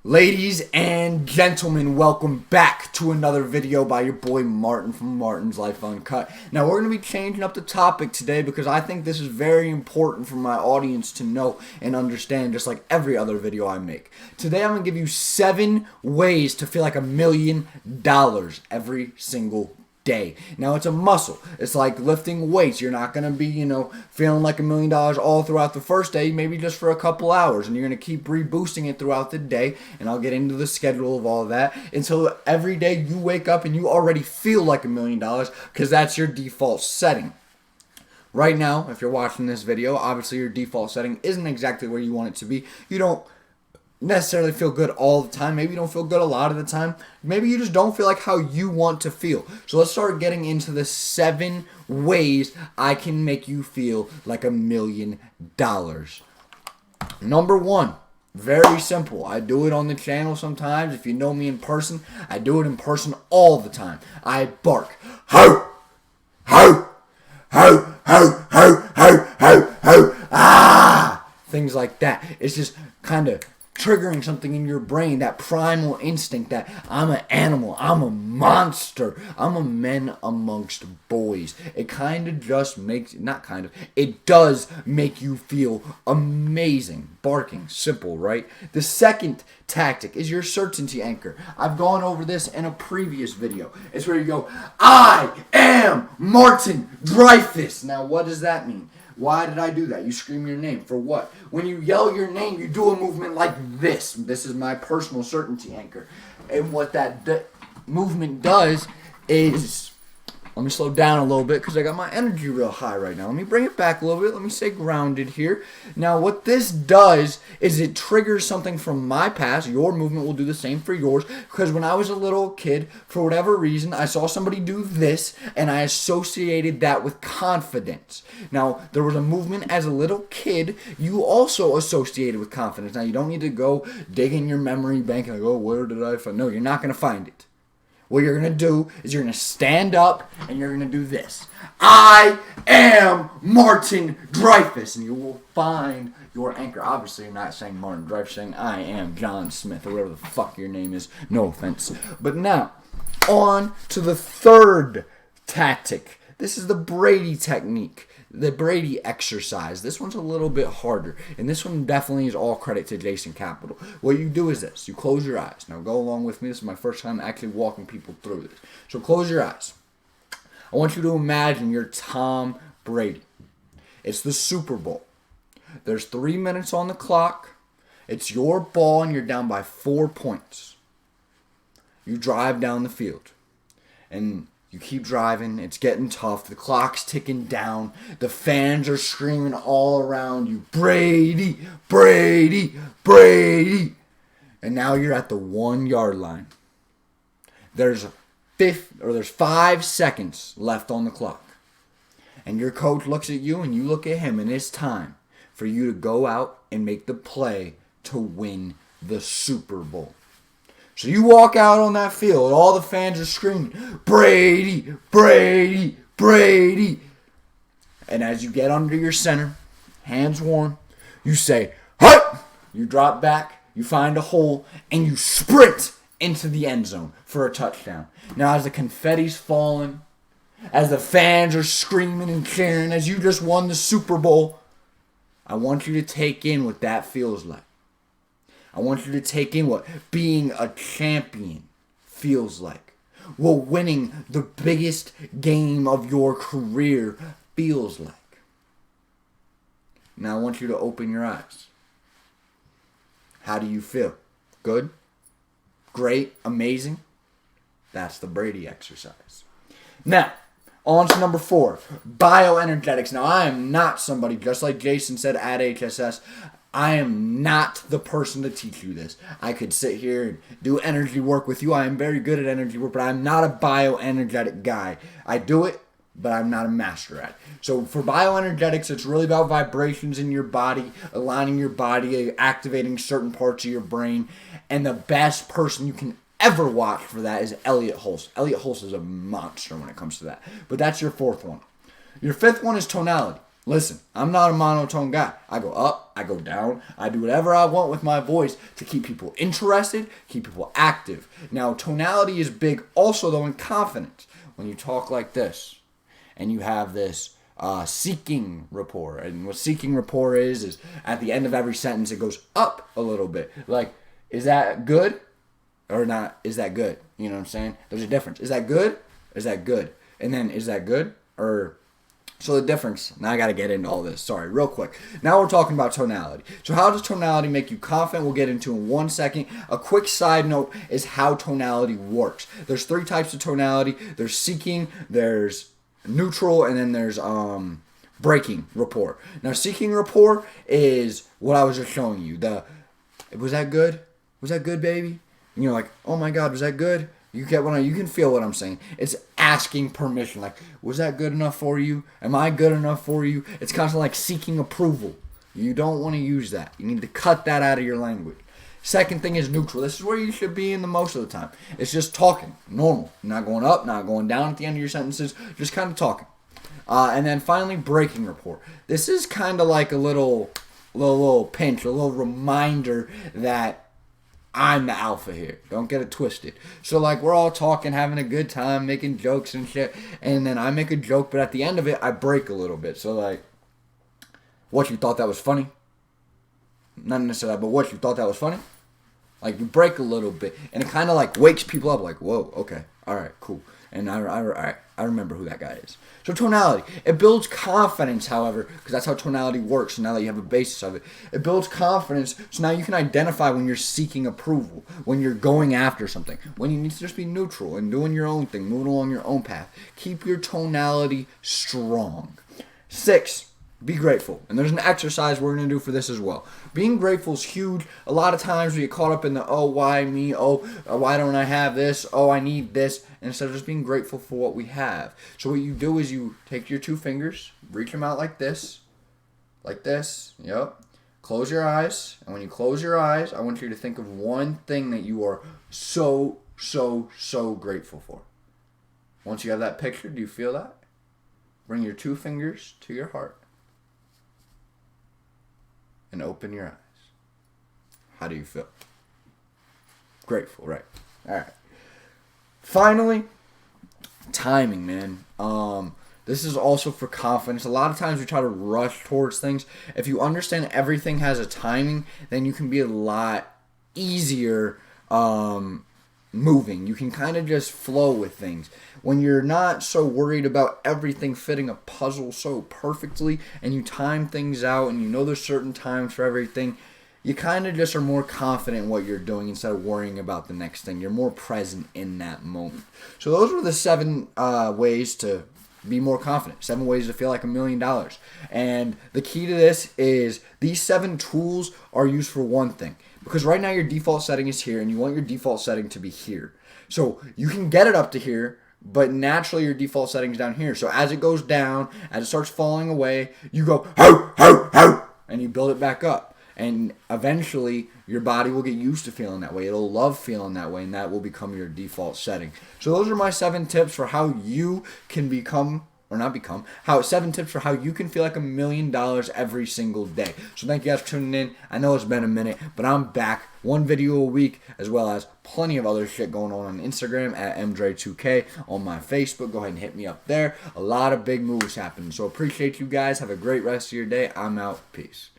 Ladies and gentlemen, welcome back to another video by your boy Martin from Martin's Life Uncut. Now we're going to be changing up the topic today because I think this is very important for my audience to know and understand, just like every other video I make. Today I'm going to give you 7 ways to feel like $1 million every single day. Now it's a muscle. It's like lifting weights. You're not going to be, feeling like $1 million all throughout the first day, maybe just for a couple hours, and you're going to keep reboosting it throughout the day, and I'll get into the schedule of all of that until every day you wake up and you already feel like $1 million because that's your default setting. Right now, if you're watching this video, obviously your default setting isn't exactly where you want it to be. You don't necessarily feel good all the time. Maybe you don't feel good a lot of the time. Maybe you just don't feel like how you want to feel. So let's start getting into the 7 ways I can make you feel like $1 million. Number 1, very simple. I do it on the channel sometimes. If you know me in person, I do it in person all the time. I bark. Ho! Ho! Ho! Ho! Ho! Ho! Ho! Ho! Ah! Things like that. It's just kind of triggering something in your brain, that primal instinct that I'm an animal, I'm a monster, I'm a man amongst boys. It kind of just makes, it does make you feel amazing. Barking, simple, right? The second tactic is your certainty anchor. I've gone over this in a previous video. It's where you go, I am Martin Dreyfus. Now what does that mean? Why did I do that? You scream your name. For what? When you yell your name, you do a movement like this. This is my personal certainty anchor. And what that movement does is... Let me slow down a little bit because I got my energy real high right now. Let me bring it back a little bit. Let me stay grounded here. Now, what this does is it triggers something from my past. Your movement will do the same for yours. Because when I was a little kid, for whatever reason, I saw somebody do this, and I associated that with confidence. Now, there was a movement as a little kid you also associated with confidence. Now, you don't need to go dig in your memory bank and go, where did I find? No, you're not going to find it. What you're going to do is you're going to stand up and you're going to do this. I am Martin Dreyfus. And you will find your anchor. Obviously, you're not saying Martin Dreyfus, you're saying I am John Smith or whatever the fuck your name is. No offense. But now, on to the third tactic. This is the Brady Technique. The Brady exercise. This one's a little bit harder. And this one definitely is all credit to Jason Capital. What you do is this. You close your eyes. Now go along with me. This is my first time actually walking people through this. So close your eyes. I want you to imagine you're Tom Brady. It's the Super Bowl. There's 3 minutes on the clock. It's your ball and you're down by 4 points. You drive down the field. And you keep driving, it's getting tough, the clock's ticking down, the fans are screaming all around you, Brady, Brady, Brady. And now you're at the 1 yard line. There's 5 seconds left on the clock. And your coach looks at you and you look at him, and it's time for you to go out and make the play to win the Super Bowl. So you walk out on that field, all the fans are screaming, Brady, Brady, Brady. And as you get under your center, hands warm, you say, hut! You drop back, you find a hole, and you sprint into the end zone for a touchdown. Now as the confetti's falling, as the fans are screaming and cheering, as you just won the Super Bowl, I want you to take in what that feels like. I want you to take in what being a champion feels like. What winning the biggest game of your career feels like. Now I want you to open your eyes. How do you feel? Good? Great? Amazing? That's the Brady exercise. Now, on to number 4. Bioenergetics. Now I am not somebody, just like Jason said at HSS, I am not the person to teach you this. I could sit here and do energy work with you. I am very good at energy work, but I'm not a bioenergetic guy. I do it, but I'm not a master at it. So for bioenergetics, it's really about vibrations in your body, aligning your body, activating certain parts of your brain. And the best person you can ever watch for that is Elliot Hulse. Elliot Hulse is a monster when it comes to that. But that's your 4th one. Your 5th one is Tonality. Listen, I'm not a monotone guy. I go up, I go down, I do whatever I want with my voice to keep people interested, keep people active. Now, tonality is big also, though, in confidence. When you talk like this, and you have this seeking rapport. And what seeking rapport is at the end of every sentence, it goes up a little bit. Like, is that good or not? Is that good? You know what I'm saying? There's a difference. Is that good? Is that good? And then, is that good? Or... So the difference, now I got to get into all this, sorry, real quick. Now we're talking about tonality. So how does tonality make you confident? We'll get into in 1 second. A quick side note is how tonality works. There's 3 types of tonality. There's seeking, there's neutral, and then there's breaking rapport. Now seeking rapport is what I was just showing you. Was that good? Was that good, baby? And you're like, oh my God, was that good? You can feel what I'm saying. It's asking permission. Like, was that good enough for you? Am I good enough for you? It's kind of like seeking approval. You don't want to use that. You need to cut that out of your language. Second thing is neutral. This is where you should be in the most of the time. It's just talking, normal. Not going up, not going down at the end of your sentences. Just kind of talking. And then finally, breaking rapport. This is kind of like a little pinch, a little reminder that I'm the alpha here. Don't get it twisted. So, like, we're all talking, having a good time, making jokes and shit. And then I make a joke, but at the end of it, I break a little bit. So, like, what, you thought that was funny? Not necessarily, but what, you thought that was funny? Like, you break a little bit. And it kind of, like, wakes people up. Like, whoa, okay. All right, cool. And I remember who that guy is. So tonality. It builds confidence, however, because that's how tonality works. So now that you have a basis of it. It builds confidence, so now you can identify when you're seeking approval, when you're going after something, when you need to just be neutral and doing your own thing, moving along your own path. Keep your tonality strong. 6. Be grateful. And there's an exercise we're going to do for this as well. Being grateful is huge. A lot of times we get caught up in the, oh, why me? Oh, why don't I have this? Oh, I need this. And instead of just being grateful for what we have. So what you do is you take your 2 fingers, reach them out like this. Like this. Yep. Close your eyes. And when you close your eyes, I want you to think of one thing that you are so, so, so grateful for. Once you have that picture, do you feel that? Bring your 2 fingers to your heart. And open your eyes. How do you feel? Grateful, right? All right. Finally, timing, man. This is also for confidence. A lot of times we try to rush towards things. If you understand everything has a timing, then you can be a lot easier moving. You can kind of just flow with things. When you're not so worried about everything fitting a puzzle so perfectly, and you time things out, and you know there's certain times for everything, you kind of just are more confident in what you're doing instead of worrying about the next thing. You're more present in that moment. So those were the 7 ways to be more confident. 7 ways to feel like $1 million. And the key to this is these 7 tools are used for one thing. Because right now your default setting is here, and you want your default setting to be here. So you can get it up to here, but naturally your default setting is down here. So as it goes down, as it starts falling away, you go, ho, ho, ho, and you build it back up. And eventually your body will get used to feeling that way. It'll love feeling that way, and that will become your default setting. So those are my 7 tips for how you can become, or not become, 7 tips for how you can feel like $1 million every single day. So thank you guys for tuning in. I know it's been a minute, but I'm back. 1 video a week, as well as plenty of other shit going on Instagram at MDre2K, on my Facebook. Go ahead and hit me up there. A lot of big moves happening. So appreciate you guys. Have a great rest of your day. I'm out. Peace.